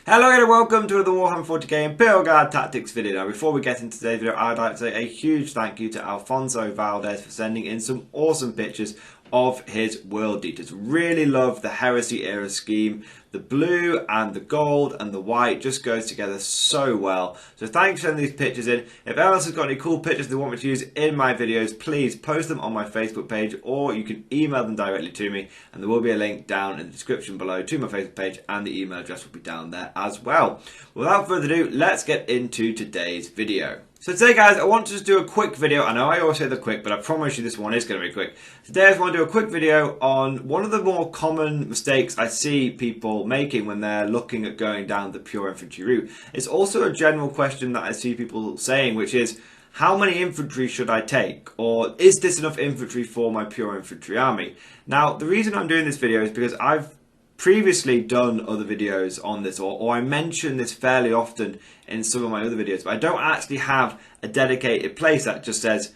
Hello and welcome to the Warhammer 40k Imperial Guard Tactics video. Now before we get into today's video, I'd like to say a huge thank you to Alfonso Valdez for sending in some awesome pictures of his world details. Really love the Heresy era scheme. The blue and the gold and the white just goes together so well. So thanks for sending these pictures in. If anyone else has got any cool pictures they want me to use in my videos, please post them on my Facebook page or you can email them directly to me, and there will be a link down in the description below to my Facebook page, and the email address will be down there as well. Without further ado, let's get into today's video. So today guys, I want to just do a quick video. I know I always say the quick, but I promise you this one is going to be quick. Today I just want to do a quick video on one of the more common mistakes I see people making when they're looking at going down the pure infantry route. It's also a general question that I see people saying, which is, how many infantry should I take? Or is this enough infantry for my pure infantry army? Now, the reason I'm doing this video is because I've previously done other videos on this, or I mention this fairly often in some of my other videos, but I don't actually have a dedicated place that just says,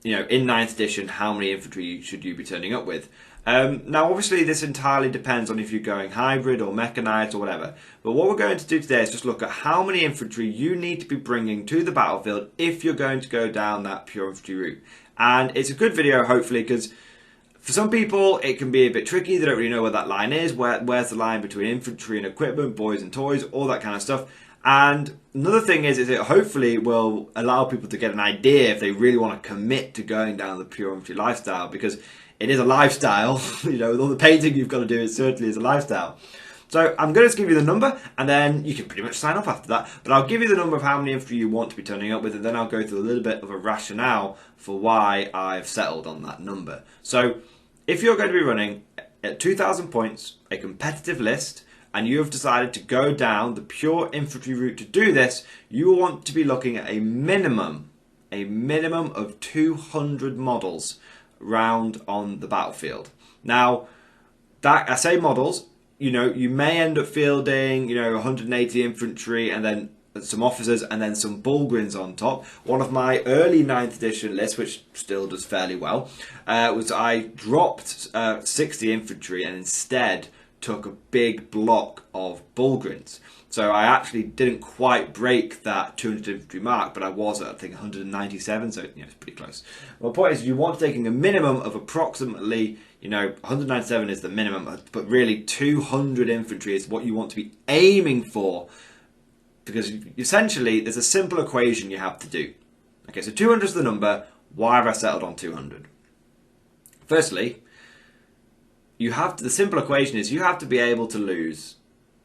you know, in 9th edition, how many infantry should you be turning up with? Now, obviously, this entirely depends on if you're going hybrid or mechanized or whatever. But what we're going to do today is just look at how many infantry you need to be bringing to the battlefield if you're going to go down that pure infantry route. And it's a good video, hopefully, because for some people, it can be a bit tricky. They don't really know where that line is. Where's the line between infantry and equipment, boys and toys, all that kind of stuff. And another thing is it hopefully will allow people to get an idea if they really want to commit to going down the pure infantry lifestyle, because it is a lifestyle. You know, with all the painting you've got to do, it certainly is a lifestyle. So I'm going to give you the number, and then you can pretty much sign off after that. But I'll give you the number of how many infantry you want to be turning up with, and then I'll go through a little bit of a rationale for why I've settled on that number. So if you're going to be running at 2,000 points, a competitive list, and you have decided to go down the pure infantry route to do this, you will want to be looking at a minimum of 200 models round on the battlefield. Now, that I say models, you know, you may end up fielding, you know, 180 infantry and then some officers and then some Bulgarins on top. One of my early 9th edition lists, which still does fairly well, was I dropped 60 infantry and instead took a big block of Bulgarins. So I actually didn't quite break that 200 infantry mark, but I was at, I think, 197, so you know, it's pretty close. Well, the point is, you want taking a minimum of approximately, you know, 197 is the minimum, but really 200 infantry is what you want to be aiming for, because essentially there's a simple equation you have to do. Okay, so 200 is the number. Why have I settled on 200? Firstly, the simple equation is you have to be able to lose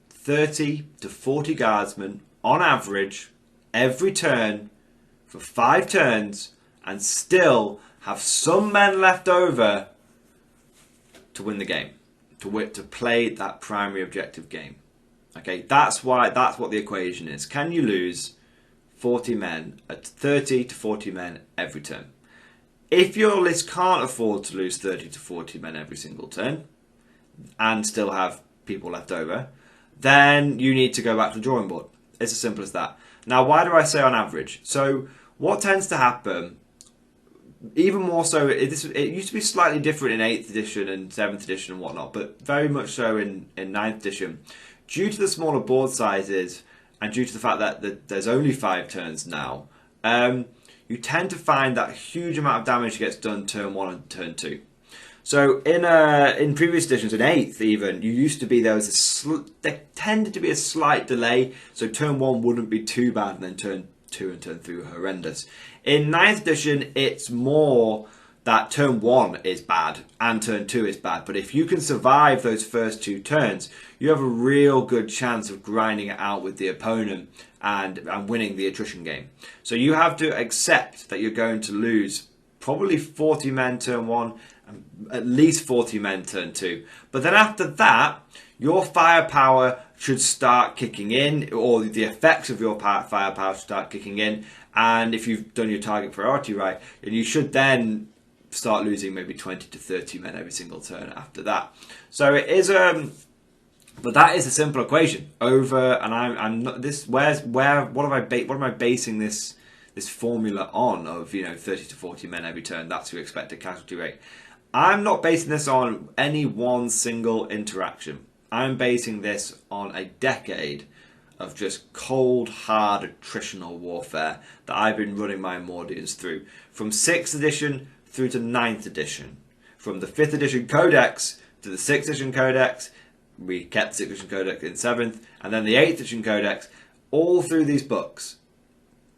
30 to 40 guardsmen on average every turn for 5 turns and still have some men left over to win the game, to play that primary objective game. Okay, that's what the equation is. Can you lose 40 men at 30 to 40 men every turn? If your list can't afford to lose 30 to 40 men every single turn and still have people left over, then you need to go back to the drawing board. It's as simple as that. Now, why do I say on average? So what tends to happen, even more so, it used to be slightly different in 8th edition and 7th edition and whatnot, but very much so in 9th edition. Due to the smaller board sizes and due to the fact that there's only 5 turns now, you tend to find that a huge amount of damage gets done turn 1 and turn 2. So in previous editions, in 8th even, there tended to be a slight delay, so turn 1 wouldn't be too bad, and then turn 2 and turn 3 were horrendous. In 9th edition, it's more that turn 1 is bad and turn 2 is bad, but if you can survive those first 2 turns, you have a real good chance of grinding it out with the opponent and winning the attrition game. So you have to accept that you're going to lose probably 40 men turn 1, and at least 40 men turn 2. But then after that, your firepower should start kicking in, or the effects of your firepower should start kicking in, and if you've done your target priority right, then you should then start losing maybe 20 to 30 men every single turn after that. So it is but that is a simple equation over, and I'm not this. What am I basing this formula on of, you know, 30 to 40 men every turn? That's your expected casualty rate. I'm not basing this on any one single interaction. I'm basing this on a decade of just cold, hard, attritional warfare that I've been running my Mordians through. From 6th edition through to 9th edition. From the 5th edition Codex to the 6th edition Codex. We kept the 6th edition Codex in 7th. And then the 8th edition Codex. All through these books,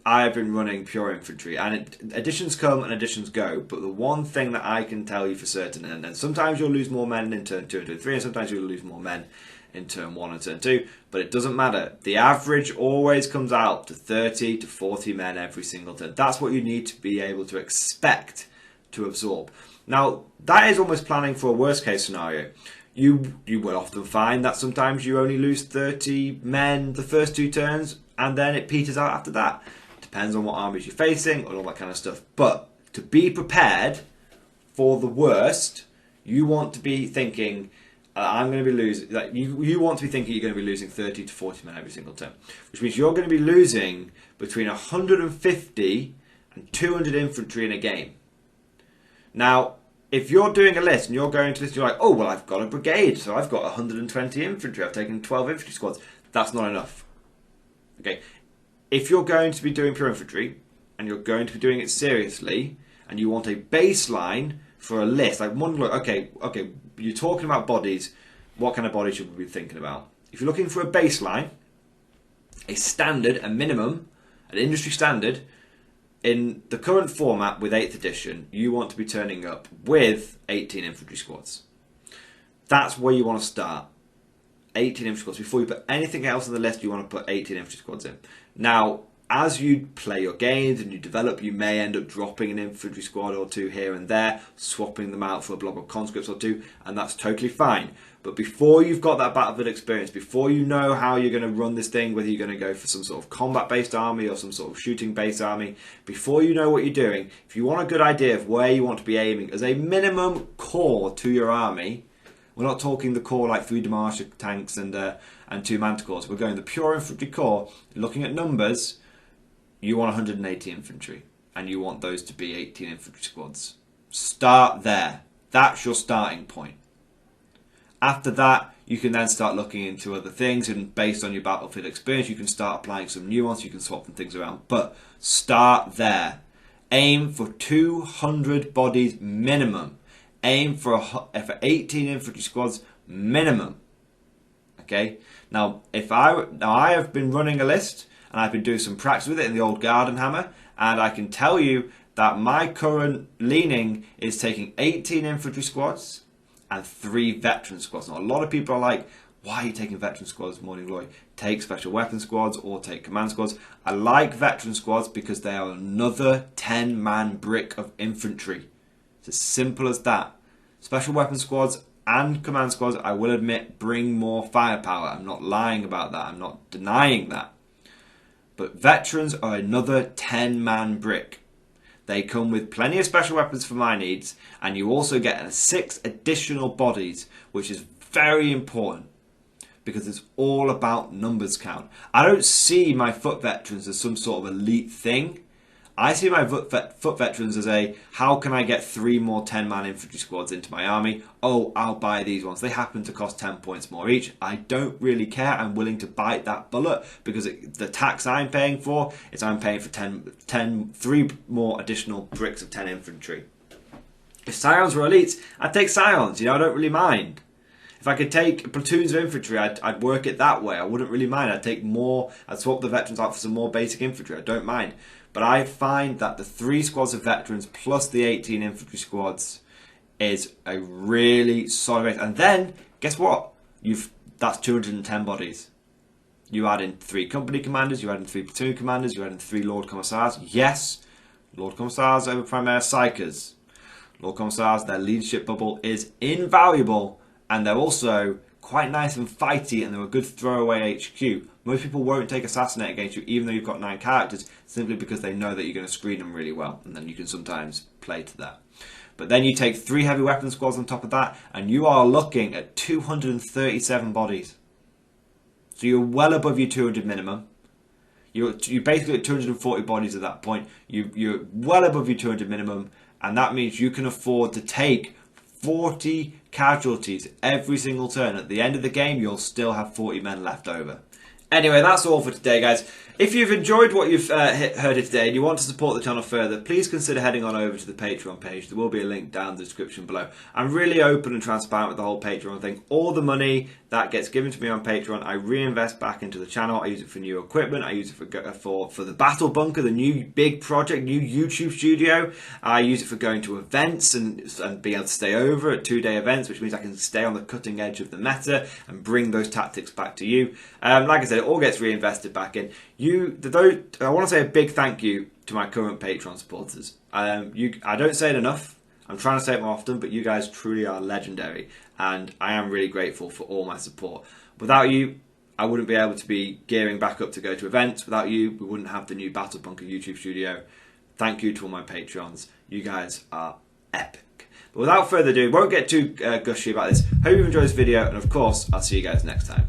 I have been running pure infantry. And editions come and editions go. But the one thing that I can tell you for certain, and sometimes you'll lose more men in turn 2 and turn 3, and sometimes you'll lose more men in turn 1 and turn 2, but it doesn't matter. The average always comes out to 30 to 40 men every single turn. That's what you need to be able to expect to absorb. Now, that is almost planning for a worst case scenario. You will often find that sometimes you only lose 30 men the first 2 turns, and then it peters out after that. Depends on what armies you're facing and all that kind of stuff. But to be prepared for the worst, you want to be thinking, I'm going to be losing. Like you want to be thinking you're going to be losing 30 to 40 men every single turn, which means you're going to be losing between 150 and 200 infantry in a game. Now, if you're doing a list and you're going to list, you're like, oh well, I've got a brigade, so I've got 120 infantry. I've taken 12 infantry squads. That's not enough. Okay, if you're going to be doing pure infantry and you're going to be doing it seriously, and you want a baseline for a list, like one look, okay, you're talking about bodies. What kind of bodies should we be thinking about? If you're looking for a baseline, a standard, a minimum, an industry standard, in the current format with 8th edition, you want to be turning up with 18 infantry squads. That's where you want to start. 18 infantry squads. Before you put anything else on the list, you want to put 18 infantry squads in. Now, as you play your games and you develop, you may end up dropping an infantry squad or 2 here and there, swapping them out for a blob of conscripts or 2, and that's totally fine. But before you've got that battlefield experience, before you know how you're going to run this thing, whether you're going to go for some sort of combat-based army or some sort of shooting-based army, before you know what you're doing, if you want a good idea of where you want to be aiming as a minimum core to your army, we're not talking the core like 3 Demarche tanks and 2 Manticores. We're going the pure infantry core, looking at numbers. You want 180 infantry, and you want those to be 18 infantry squads. Start there. That's your starting point. After that, you can then start looking into other things, and based on your battlefield experience, you can start applying some nuance, you can swap some things around. But start there. Aim for 200 bodies minimum. Aim for 18 infantry squads minimum. Okay? Now, I have been running a list, and I've been doing some practice with it in the old Garden Hammer, and I can tell you that my current leaning is taking 18 infantry squads and 3 veteran squads. Now, a lot of people are like, why are you taking veteran squads, Morning Glory? Take special weapon squads or take command squads. I like veteran squads because they are another 10-man brick of infantry. It's as simple as that. Special weapon squads and command squads, I will admit, bring more firepower. I'm not lying about that. I'm not denying that. But veterans are another 10-man brick. They come with plenty of special weapons for my needs, and you also get 6 additional bodies, which is very important because it's all about numbers count. I don't see my foot veterans as some sort of elite thing. I see my foot veterans as a, how can I get 3 more 10-man infantry squads into my army? Oh, I'll buy these ones. They happen to cost 10 points more each. I don't really care. I'm willing to bite that bullet because the tax I'm paying for is I'm paying for 3 more additional bricks of 10 infantry. If Scions were elites, I'd take Scions. I don't really mind. If I could take platoons of infantry, I'd work it that way. I wouldn't really mind. I'd take more. I'd swap the veterans out for some more basic infantry. I don't mind. But I find that the 3 squads of veterans plus the 18 infantry squads is a really solid base. And then, guess what? That's 210 bodies. You add in 3 company commanders, you add in 3 platoon commanders, you add in 3 Lord Commissars. Yes, Lord Commissars over Primaire Psychers. Lord Commissars, their leadership bubble is invaluable, and they're also quite nice and fighty, and they're a good throwaway HQ. Most people won't take Assassinate against you, even though you've got 9 characters, simply because they know that you're going to screen them really well, and then you can sometimes play to that. But then you take 3 heavy weapon squads on top of that, and you are looking at 237 bodies. So you're well above your 200 minimum. You're basically at 240 bodies at that point. You're well above your 200 minimum, and that means you can afford to take 40 casualties every single turn. At the end of the game, you'll still have 40 men left over. Anyway, that's all for today, guys. If you've enjoyed what you've heard here today and you want to support the channel further, please consider heading on over to the Patreon page. There will be a link down in the description below. I'm really open and transparent with the whole Patreon thing. All the money that gets given to me on Patreon, I reinvest back into the channel. I use it for new equipment. I use it for the Battle Bunker, the new big project, new YouTube studio. I use it for going to events and being able to stay over at 2-day events, which means I can stay on the cutting edge of the meta and bring those tactics back to you. Like I said, it all gets reinvested back in. I want to say a big thank you to my current Patreon supporters. I don't say it enough. I'm trying to say it more often, but you guys truly are legendary, and I am really grateful for all my support. Without you, I wouldn't be able to be gearing back up to go to events. Without you, we wouldn't have the new Battle Bunker YouTube studio. Thank you to all my Patrons. You guys are epic. But without further ado, won't get too gushy about this. Hope you've enjoyed this video, and of course, I'll see you guys next time.